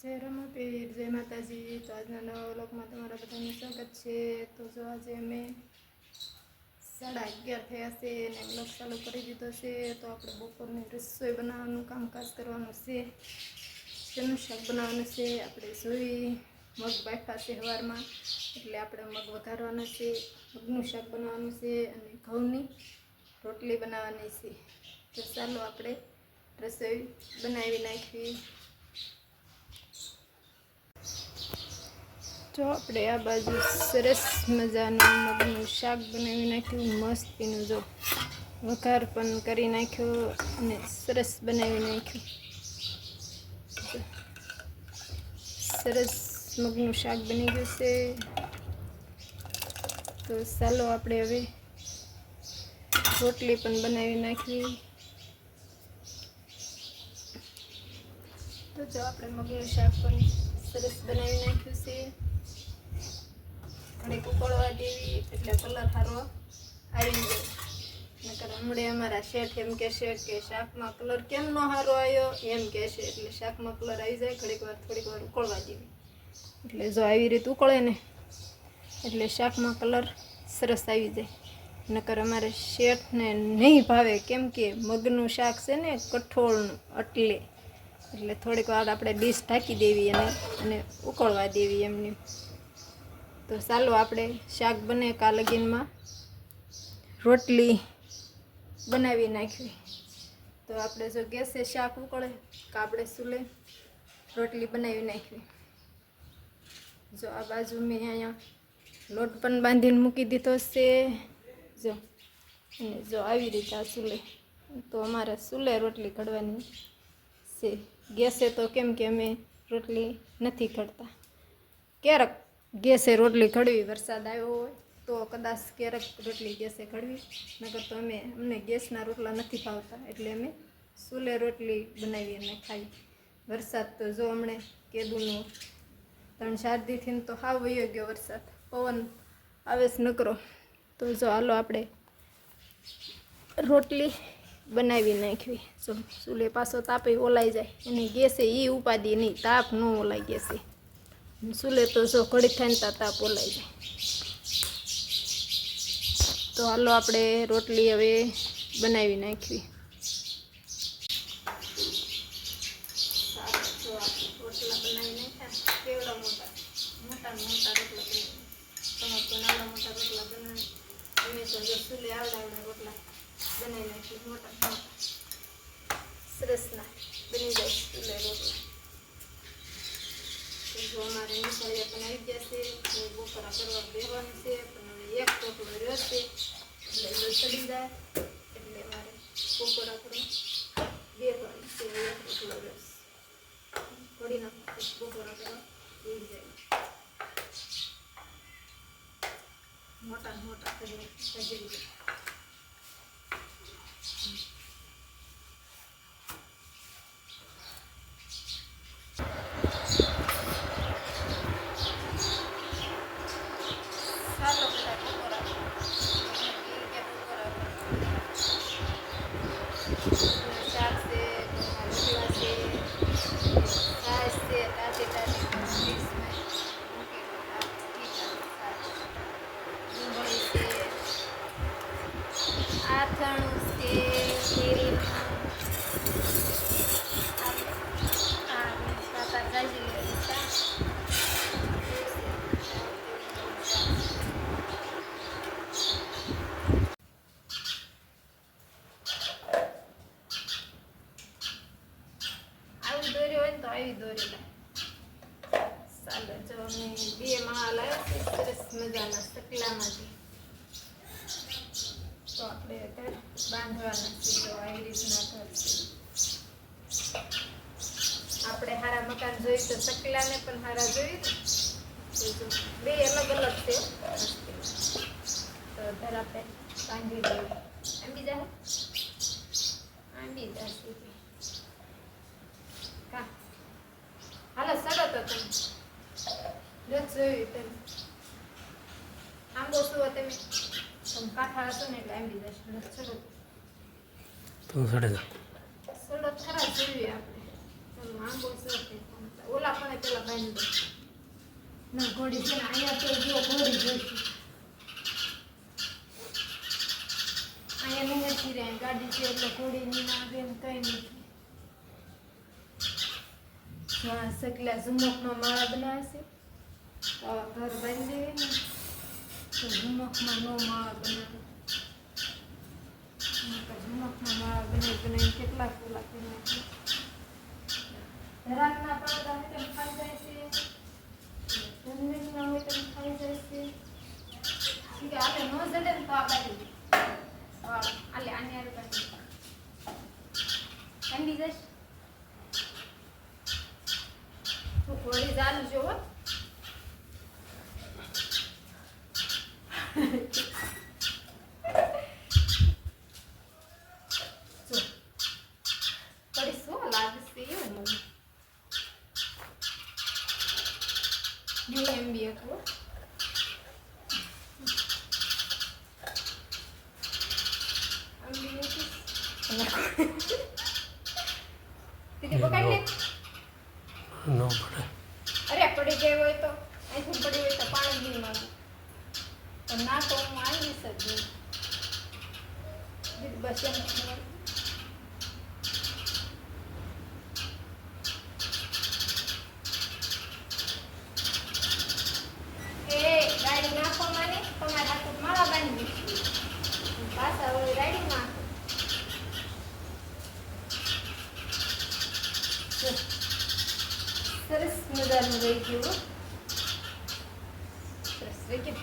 જય રમાપીર, જય માતાજી। તો આજના નવા વ્લોગમાં તમારા બધાનું સ્વાગત છે। તો જો આજે અમે 11:30 થયા છે અને વ્લોગ ચાલુ કરી દીધો છે। તો આપણે બપોરની રસોઈ બનાવવાનું કામકાજ કરવાનું છે। શેનું શાક બનાવવાનું છે આપણે જોઈ। મગ બાફા છે સવારમાં, એટલે આપણે મગ વઘારવાના છે। મગનું શાક બનાવવાનું છે અને ઘઉંની રોટલી બનાવવાની છે। તો ચાલો આપણે રસોઈ બનાવી નાખીએ। જો આપણે આ બાજુ સરસ મજાનું મગનું શાક બનાવી નાખ્યું, મસ્ત પીનું। જો વઘાર પણ કરી નાખ્યો અને સરસ બનાવી નાખ્યું। સરસ મગનું શાક બની ગયું છે। તો ચાલો આપણે હવે રોટલી પણ બનાવી નાખવી। તો જો આપણે મગનું શાક પણ સરસ બનાવી નાખ્યું છે। ઘડીક ઉકળવા દેવી એટલે કલર સારો આવી જાય। નકર હમણાં અમારા શેઠ એમ કહેશે કે શાકમાં કલર કેમ ન સારો આવ્યો એમ કહેશે। એટલે શાકમાં કલર આવી જાય થોડીક વાર ઉકળવા દેવી। એટલે જો આવી રીતે ઉકળે ને એટલે શાકમાં કલર સરસ આવી જાય। નકર અમારે શેઠને નહીં ભાવે, કેમ કે મગનું શાક છે ને કઠોળનું, એટલે થોડીક વાર આપણે ડીશ ઢાંકી દેવી અને ઉકળવા દેવી એમને। તો ચાલો આપણે શાક બને કાં લગીનમાં રોટલી બનાવી નાખવી। તો આપણે જો ગેસે શાક ઉકળે કે આપણે ચૂલે રોટલી બનાવી નાખવી। જો આ બાજુ મેં અહીંયા લોટ પણ બાંધીને મૂકી દીધો છે। જો આવી રીતે આ ચૂલે, તો અમારે ચૂલે રોટલી ઘડવાની છે। ગેસે તો કેમ કે અમે રોટલી નથી ઘડતા। ક્યારેક ગેસે રોટલી ઘડવી, વરસાદ આવ્યો હોય તો કદાચ ક્યારેક રોટલી ગેસે ઘડવી, નકર તો અમને ગેસના રોટલા નથી ભાવતા, એટલે અમે ચૂલે રોટલી બનાવી અને ખાઈ। વરસાદ તો જો હમણે કેદુનો 3-4 દીથી તો હાવ વયો ગયો વરસાદ, પવન આવે છે નકરો। તો જો હાલો આપણે રોટલી બનાવી નાખવી। જો ચૂલે પાછો તાપે ઓલાઈ જાય, અને ગેસે એ ઉપાધિ નહીં, તાપ ન ઓલાય ગેસે। ચૂલે તો જો ઘડીક થાય ને તાપ ઓલાઈ જાય। તો હાલો આપણે રોટલી હવે બનાવી નાખવી। રોટલા બનાવી નાખ્યા, કેવડા મોટા રોટલા બનાવી, તમારે તો નાના મોટા રોટલા બનાવી, અમે તો જો ચૂલે આવડા રોટલા બનાવી નાખી, મોટા સરસના બની જાય ચૂલે રોટલા। જો અમારે નિશાળીયા પણ આવી ગયા છે, બપોરા કરવા બેસવાનું છે, પણ હવે એક ટોકલો રહેશે એટલે જો ચડી જાય એટલે મારે બપોરા કરવા બેસવાનું છે। એક ટોકલો રહેશે, ઘડી નાખો બપોરા કરવા બેસી જાય। મોટા કરી જાય। ચાલો બધા બપોરા શાક છે, રોટલા છે, છાશ છે, તાજી ડીશમાં ડુંગળી છે, આથાણું છે, કેરીનું પાપા ભાજી લેવાની શાક આવી દોરી હોય ને તો આવી દોરી લાય। ચાલો જો અમે 2 માળા લાવ્યા છે સરસ મજાના સકલામાંથી। તો આપણે અત્યારે બાંધવાના છે। તો આવી રીતના કરશે। આપણે હારા મકાન જોઈ તો સકલાને પણ હારા જોઈ ને, તો 2 અલગ અલગ છે। તો અત્યારે આપણે બાંધી દઈએ। આંબી જાય, આંબી જશે કા હાલો સડો તો તમે રસ જોયું તમે આંબો શું તમે કાંઠા હશો ને એટલે આંબી જશે। રસ સડો તો સડો ખરા જોઈએ આપણે। આંબો સડે ઓલા પણ પેલા બાંધી દો ના ઘોડી છે ને અહીંયા તો જો ઘોડી જોઈશું અહીંયા નથી રહે ગાડી છે એટલે ઘોડીની ના આવે એમ કંઈ નથી હા સકલા ઝુમકમાં માળા બનાવે છે આવા ઘર બાંધી દેવી ને તો ઝુમકમાં નો માળા બનાવે ઝુમકમાં માળા બનાવી કેટલા ફૂલા કરી નાખી રાતના પડદા હોય તેમ ખાઈ જાય છે જન્મેના હોય તેમ ખાઈ જાય છે કે આલે નો જડે ને તો આ બાજુ આલે આને આરે બાજુ ઠંડી જશે તો ઘોડી ચાલુ જો પડી શું લાગશે એવું મને UMB હતો નો પડે અરે પડી ગઈ હોય તો અહીંથી પડી હોય તો પાણી નહીં માંગુ તો ના તો હું આવીશ જ નહીં બસ એમ ગાડી નાખો મને તમારે હાથ માળા બાંધી દીધી પાછા હવે ગાડી નાખો સરસ મજાનું રહી ગયું સરસ રહી ગયું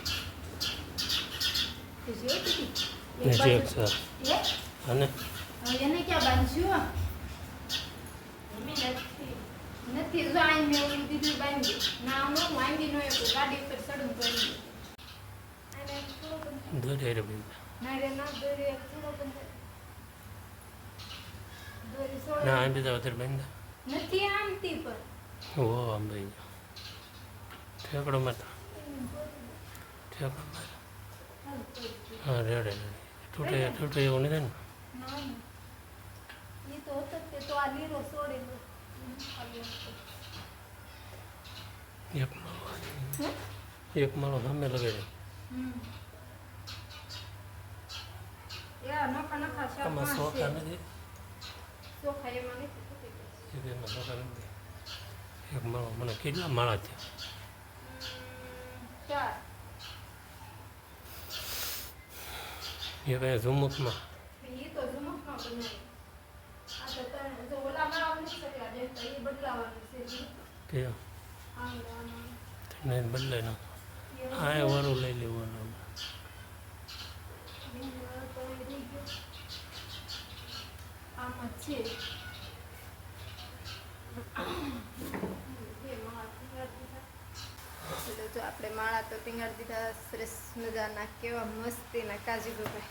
અને એને ક્યાં બાંધ્યું નથી જો આઈ મેં ઓલી દીધી બાંધી ના હું માંગી નો ગાડી ઉપર ચડું તો દોરે બેન ના રે ના દોરી થોડો બંધ દોરી સોળ ના આમ બીજા વધારે બેન નથી આમતી પર ઓ આમ બેન ઠેકડો મત ઠેકડો મત હા રેડે તૂટે એવું નહીં ને ના એ તો હોત તે તો આ લીરો છોડેલો એક માળો સામે લગાડી યા નખા નખા આમાં સોખા નથી સોખા એમાં નથી એમાં સોખા નથી એક માળો મને કેટલા માળા છે ચાર એ કઈ ઝુમકમાં એ તો ઝુમકમાં બનાવી આ તો તને જો ઓલા માળા નથી શકલા જે તો એ બદલાવાનું છે કે તને બદલાય ના હા એ વારું લઈ લેવાનું આમાં છે જો આપણે માળા તો ટીંગાડી દીધા સરસ મજાના કેવા મસ્તીના કાજુ ભાઈ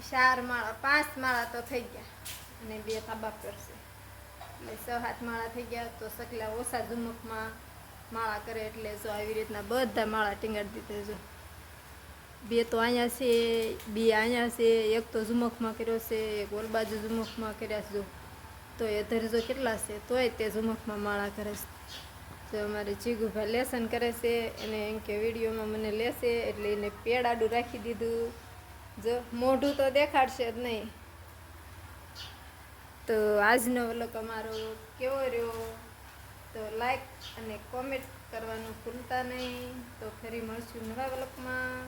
4 માળા 5 માળા તો થઈ ગયા અને 2 તાબા કરશે એટલે 6-7 માળા થઈ ગયા તો સકલા ઓછા ઝુમકમાં માળા કરે એટલે જો આવી રીતના બધા માળા ટીંગાડી દીધા જો 2 તો અહીંયા છે 2 અહીંયા છે એક તો ઝુમકમાં કર્યો છે એક ઓલ બાજુ ઝુમકમાં કર્યા છે જો તો એ ધરજો કેટલા છે તોય તે ઝુમકમાં માળા કરે છે તો અમારે જીગુભાઈ લેસન કરે છે એને એમ કે વિડીયોમાં મને લેશે એટલે એને પેડાડું રાખી દીધું જો મોઢું તો દેખાડશે જ નહીં તો આજનો વ્લોગ અમારો કેવો રહ્યો તો લાઈક અને કોમેન્ટ કરવાનું ભૂલતા નહીં તો ફરી મળશું નવા વ્લોગમાં